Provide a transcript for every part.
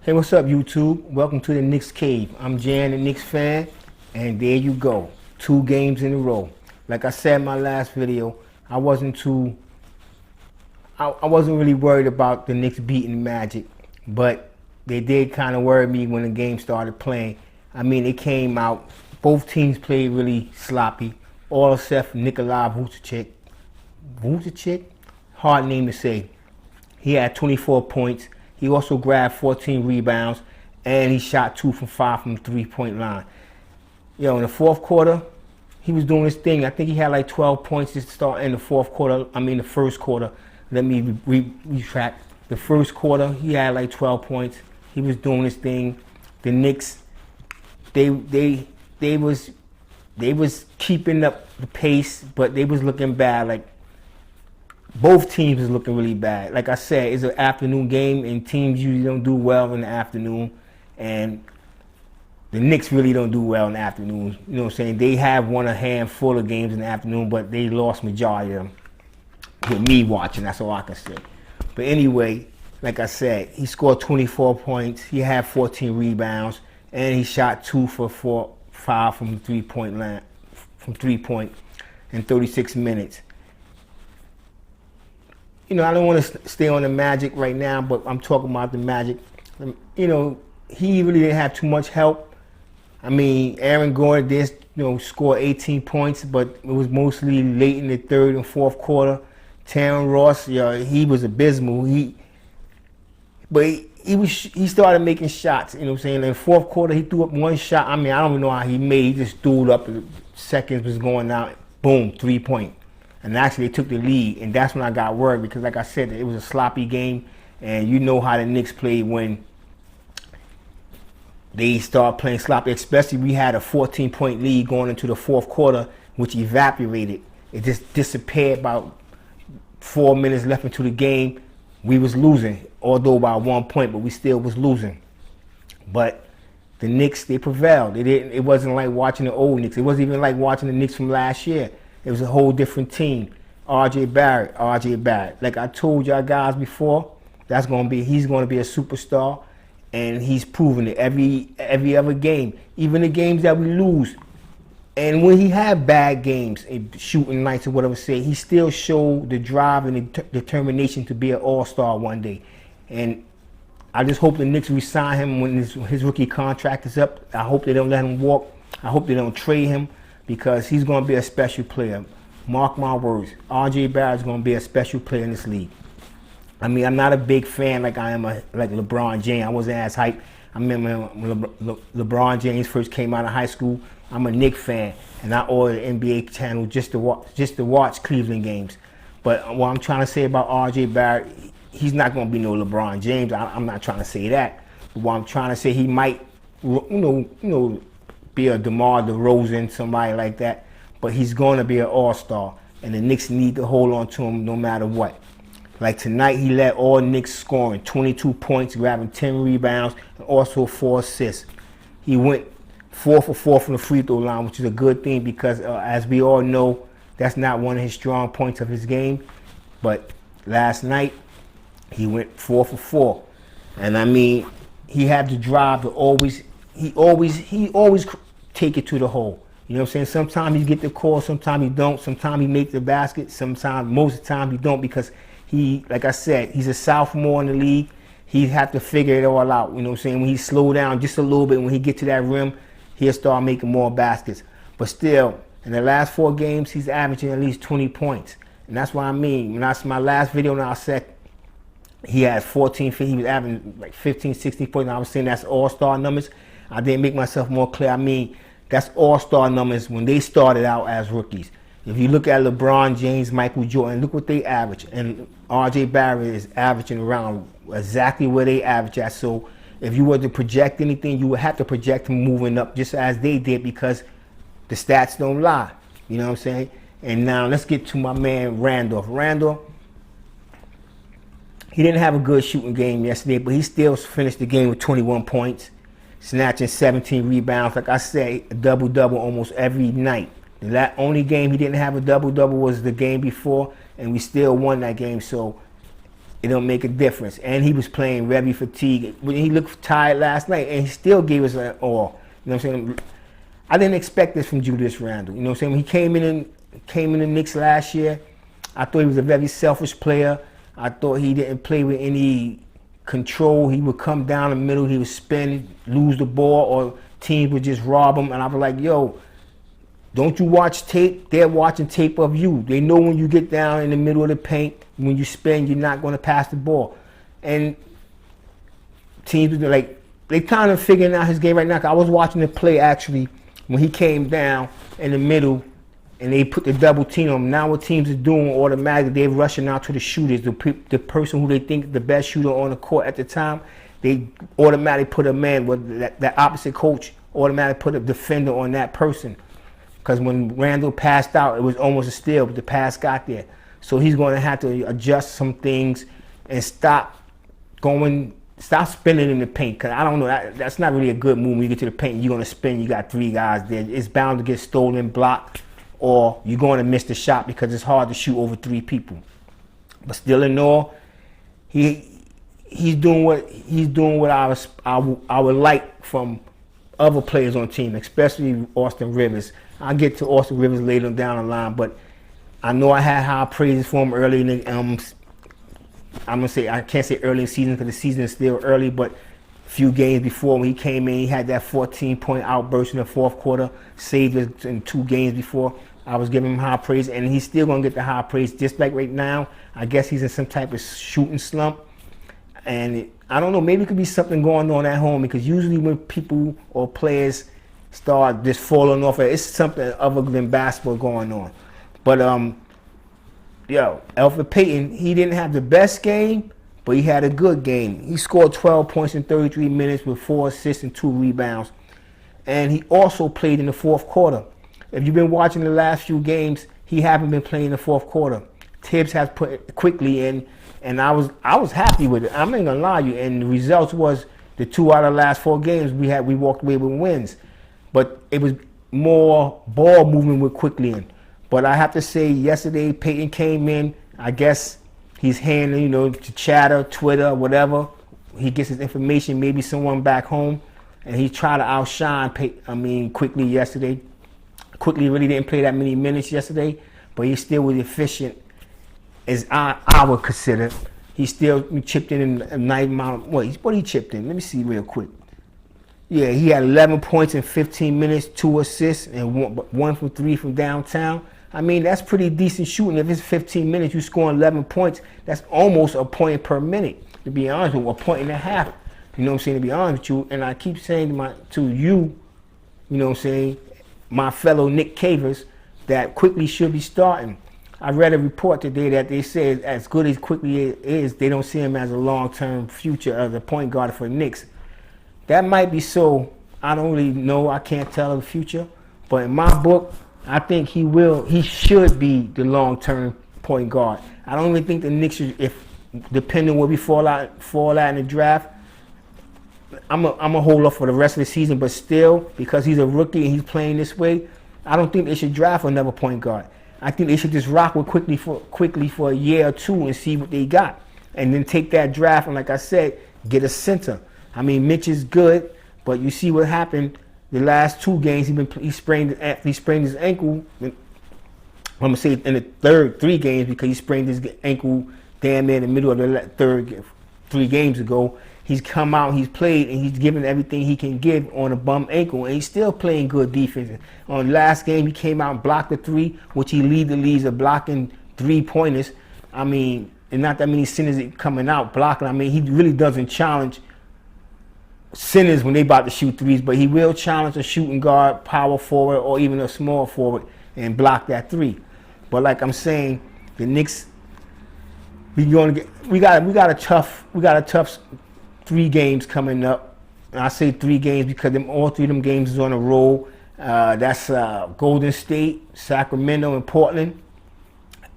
Hey, what's up, YouTube? Welcome to the Knicks Cave. I'm Jan, the Knicks fan, and there you go. 2 games in a row. Like I said in my last video, I wasn't really worried about the Knicks beating Magic, but they did kind of worry me when the game started playing. I mean, it came out, both teams played really sloppy, all except Nikolai Vucevic. Vucevic? Hard name to say. He had 24 points. He also grabbed 14 rebounds, and he shot 2 from 5 from the three-point line. In the fourth quarter, he was doing his thing. I think he had like 12 points to start in the first quarter. Let me retract. The first quarter, he had like 12 points. He was doing his thing. The Knicks, they was keeping up the pace, but they was looking bad. Like, both teams is looking really bad. Like I said, it's an afternoon game, and teams usually don't do well in the afternoon. And the Knicks really don't do well in the afternoon. You know what I'm saying? They have won a handful of games in the afternoon, but they lost majority of them. With me watching, that's all I can say. But anyway, like I said, he scored 24 points. He had 14 rebounds, and he shot 2 for 5 from three-point line, in 36 minutes. I don't want to stay on the Magic right now, but I'm talking about the Magic. He really didn't have too much help. I mean, Aaron Gordon did, score 18 points, but it was mostly late in the third and fourth quarter. Terrence Ross, he was abysmal. He started making shots. You know what I'm saying? In the fourth quarter, he threw up one shot. I mean, I don't even know how he made. He just threw it up. Seconds was going out. Boom, 3-point. And actually, they took the lead, and that's when I got worried because, like I said, it was a sloppy game, and you know how the Knicks play when they start playing sloppy. Especially, we had a 14-point lead going into the fourth quarter, which evaporated. It just disappeared about 4 minutes left into the game. We was losing, although by 1 point, but we still was losing. But the Knicks, they prevailed. It wasn't like watching the old Knicks. It wasn't even like watching the Knicks from last year. It was a whole different team. RJ Barrett. Like I told y'all guys before, he's going to be a superstar, and he's proven it every other game, even the games that we lose. And when he had bad games, shooting nights or whatever, he still showed the drive and the determination to be an all-star one day. And I just hope the Knicks resign him when his rookie contract is up. I hope they don't let him walk. I hope they don't trade him, because he's going to be a special player. Mark my words. RJ Barrett is going to be a special player in this league. I mean, I'm not a big fan like I am like LeBron James. I wasn't as hyped. I remember when LeBron James first came out of high school. I'm a Knicks fan, and I ordered an NBA channel just to watch Cleveland games. But what I'm trying to say about RJ Barrett, he's not going to be no LeBron James. I'm not trying to say that. But what I'm trying to say, he might, be a DeMar DeRozan, somebody like that, but he's going to be an all-star, and the Knicks need to hold on to him no matter what. Like tonight, he led all Knicks scoring, 22 points, grabbing 10 rebounds, and also 4 assists. He went 4 for 4 from the free throw line, which is a good thing because, as we all know, that's not one of his strong points of his game. But last night, he went 4 for 4, and I mean, he had the drive to always. He always take it to the hole. You know what I'm saying? Sometimes he get the call, sometimes he don't. Sometimes he make the basket. Most of the time he don't, because like I said, he's a sophomore in the league. He have to figure it all out. You know what I'm saying? When he slow down just a little bit, when he get to that rim, he'll start making more baskets. But still, in the last 4 games, he's averaging at least 20 points. And that's what I mean. When that's my last video, and I said he had 14, he was averaging like 15, 16 points. And I was saying that's all-star numbers. I didn't make myself more clear. I mean, that's all-star numbers when they started out as rookies. If you look at LeBron James, Michael Jordan, look what they average. And RJ Barrett is averaging around exactly where they average at. So if you were to project anything, you would have to project him moving up just as they did, because the stats don't lie. You know what I'm saying? And now let's get to my man Randolph. Randolph, he didn't have a good shooting game yesterday, but he still finished the game with 21 points. Snatching 17 rebounds. Like I say, a double-double almost every night. The only game he didn't have a double-double was the game before, and we still won that game. So it don't make a difference. And he was playing very fatigued. He looked tired last night, and he still gave us an all. You know what I'm saying? I didn't expect this from Julius Randle. You know what I'm saying? When he came in the Knicks last year, I thought he was a very selfish player. I thought he didn't play with any control. He would come down the middle, he would spin, lose the ball, or teams would just rob him. And I was like, yo, don't you watch tape? They're watching tape of you. They know when you get down in the middle of the paint, when you spin, you're not going to pass the ball. And teams, like, they kind of figuring out his game right now. I was watching the play, actually, when he came down in the middle, and they put the double team on him. Now what teams are doing automatically, they're rushing out to the shooters, the person who they think is the best shooter on the court at the time. They automatically put a man, with that opposite coach automatically put a defender on that person. Because when Randall passed out, it was almost a steal, but the pass got there. So he's going to have to adjust some things and stop spinning in the paint. Because I don't know, that's not really a good move. When you get to the paint, you're going to spin, you got three guys there. It's bound to get stolen, blocked, or you're going to miss the shot because it's hard to shoot over three people. But still in all, he's doing what I would like from other players on the team, especially Austin Rivers. I'll get to Austin Rivers later down the line, but I know I had high praises for him early in the, I'm gonna say, I can't say early in the season because the season is still early, but a few games before when he came in, he had that 14-point outburst in the fourth quarter, saved us in 2 games before. I was giving him high praise, and he's still gonna get the high praise. Just like right now, I guess he's in some type of shooting slump, and I don't know, maybe it could be something going on at home, because usually when people or players start just falling off, it's something other than basketball going on. But Elfrid Payton, he didn't have the best game, but he had a good game. He scored 12 points in 33 minutes with 4 assists and 2 rebounds, and he also played in the fourth quarter. If you've been watching the last few games, he haven't been playing the fourth quarter. Tibbs has put it quickly in, and I was happy with it. I'm not gonna lie to you. And the results was the 2 out of the last 4 games we walked away with wins, but it was more ball movement with quickly in. But I have to say, yesterday Payton came in. I guess he's handling, to chatter, Twitter, whatever. He gets his information, maybe someone back home, and he tried to outshine Quickly yesterday. Quickly really didn't play that many minutes yesterday, but he still was efficient, as I would consider. He still chipped in a nice amount. What he chipped in? Let me see real quick. Yeah, he had 11 points in 15 minutes, 2 assists, and 1 from 3 from downtown. I mean, that's pretty decent shooting. If it's 15 minutes, you scoring 11 points, that's almost a point per minute, to be honest with you, a point and a half. You know what I'm saying, to be honest with you. And I keep saying to you, you know what I'm saying, my fellow Nick Cavers, that Quickly should be starting. I read a report today that they said as good as Quickly is, they don't see him as a long-term future as a point guard for the Knicks. That might be so. I don't really know. I can't tell the future. But in my book, I think he should be the long-term point guard. I don't even think the Knicks should, depending where we fall out in the draft, I'm a hold off for the rest of the season, but still, because he's a rookie and he's playing this way, I don't think they should draft another point guard. I think they should just rock with Quickly for a year or 2 and see what they got, and then take that draft and, like I said, get a center. I mean, Mitch is good, but you see what happened the last 2 games. He sprained his ankle. I'm gonna say in the 3 games, because he sprained his ankle damn near in the middle of the 3 games ago. He's come out, he's played, and he's given everything he can give on a bum ankle, and he's still playing good defense. On the last game, he came out and blocked the 3, which he leads the leagues of blocking 3-pointers. I mean, and not that many centers coming out blocking. I mean, he really doesn't challenge centers when they about to shoot 3s, but he will challenge a shooting guard, power forward, or even a small forward and block that 3. But like I'm saying, the Knicks, we got a tough 3 games coming up. And I say 3 games because all 3 of them games is on a roll. That's Golden State, Sacramento, and Portland.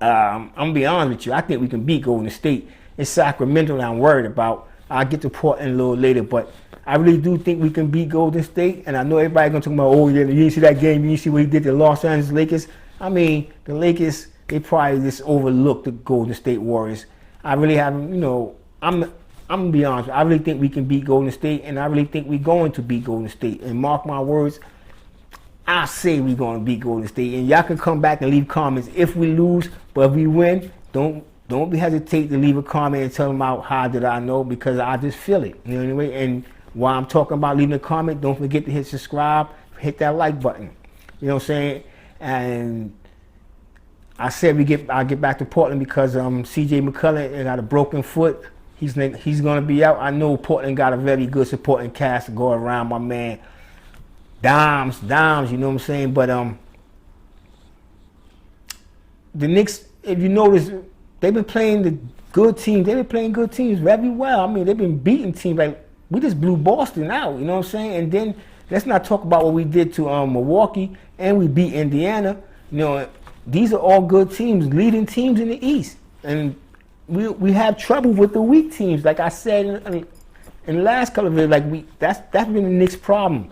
I'm gonna be honest with you. I think we can beat Golden State. It's Sacramento that I'm worried about. I'll get to Portland a little later, but I really do think we can beat Golden State. And I know everybody's gonna talk about, oh, you didn't see that game, you didn't see what he did to the Los Angeles Lakers. I mean, the Lakers, they probably just overlooked the Golden State Warriors. I really haven't, I'm gonna be honest. I really think we can beat Golden State, and I really think we're going to beat Golden State. And mark my words, I say we're going to beat Golden State. And y'all can come back and leave comments if we lose, but if we win, don't be hesitate to leave a comment and tell them out how did I know, because I just feel it. Anyway, and while I'm talking about leaving a comment, don't forget to hit subscribe, hit that like button. You know what I'm saying? And I said I'll get back to Portland because C.J. McCollum got a broken foot. He's going to be out. I know Portland got a very good supporting cast to go around my man. Dimes, you know what I'm saying? But the Knicks, if you notice, they've been playing the good teams. They've been playing good teams very well. I mean, they've been beating teams. Like, we just blew Boston out, you know what I'm saying? And then let's not talk about what we did to Milwaukee, and we beat Indiana. These are all good teams, leading teams in the East. And we have trouble with the weak teams. Like I said in the last couple of years, that's been the Knicks' problem.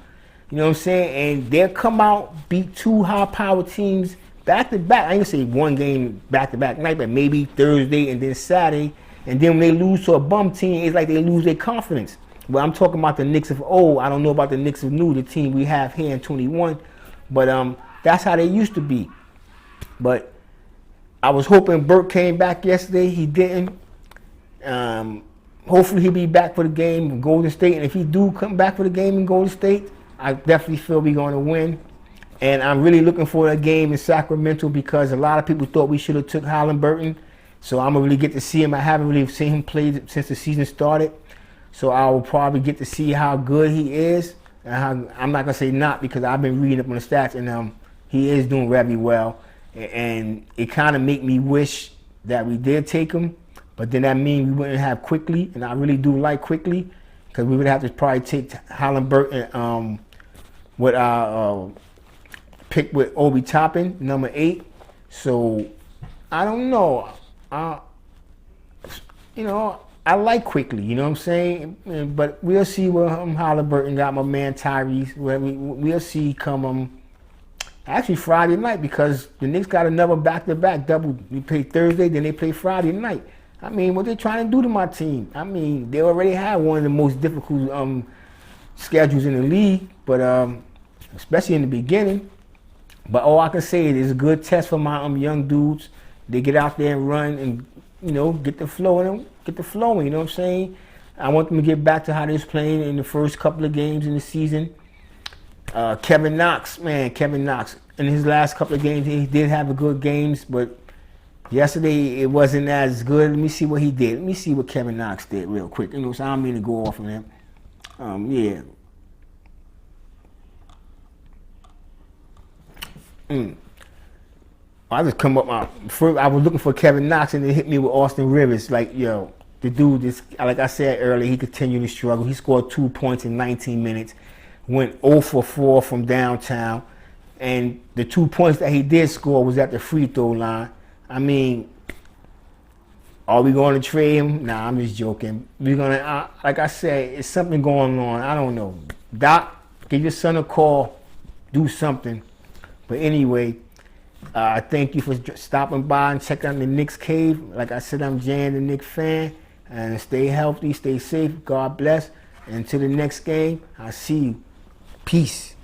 You know what I'm saying? And they'll come out, beat two high-powered teams back-to-back. I ain't gonna say one game back-to-back night, but maybe Thursday and then Saturday. And then when they lose to a bum team, it's like they lose their confidence. But I'm talking about the Knicks of old. I don't know about the Knicks of new, the team we have here in 21. But that's how they used to be. But I was hoping Burke came back yesterday. He didn't. Hopefully he'll be back for the game in Golden State. And if he do come back for the game in Golden State, I definitely feel we're going to win. And I'm really looking for a game in Sacramento because a lot of people thought we should have took Halliburton. So I'm going to really get to see him. I haven't really seen him play since the season started. So I will probably get to see how good he is. And I'm not going to say not because I've been reading up on the stats, and he is doing very well. And it kind of make me wish that we did take him. But then that means we wouldn't have Quickly. And I really do like Quickly because we would have to probably take Halliburton with our pick with Obi Toppin, number 8. So I don't know. I like Quickly, you know what I'm saying? But we'll see where Halliburton got, my man Tyrese. We'll see come actually Friday night, because the Knicks got another back-to-back double. We play Thursday, then they play Friday night. I mean, what they trying to do to my team? I mean, they already had one of the most difficult schedules in the league, but especially in the beginning. But all I can say is it's a good test for my young dudes. They get out there and run and get the flowing, you know what I'm saying? I want them to get back to how they was playing in the first couple of games in the season. Kevin Knox, in his last couple of games, he did have a good games, but yesterday it wasn't as good. Let me see what he did. Let me see what Kevin Knox did real quick. So I don't mean to go off of him. Yeah. I just come up I was looking for Kevin Knox, and they hit me with Austin Rivers. Like, yo, the dude, like I said earlier, he continued to struggle. He scored 2 points in 19 minutes, went 0 for 4 from downtown, and the 2 points that he did score was at the free throw line. I mean, are we going to trade him? Nah, I'm just joking. We're gonna, like I said, it's something going on. I don't know. Doc, give your son a call, do something. But anyway, thank you for stopping by and checking out the Knicks Cave. Like I said, I'm Jan, the Knicks fan. And stay healthy, stay safe. God bless. And until the next game, I'll see you. Peace.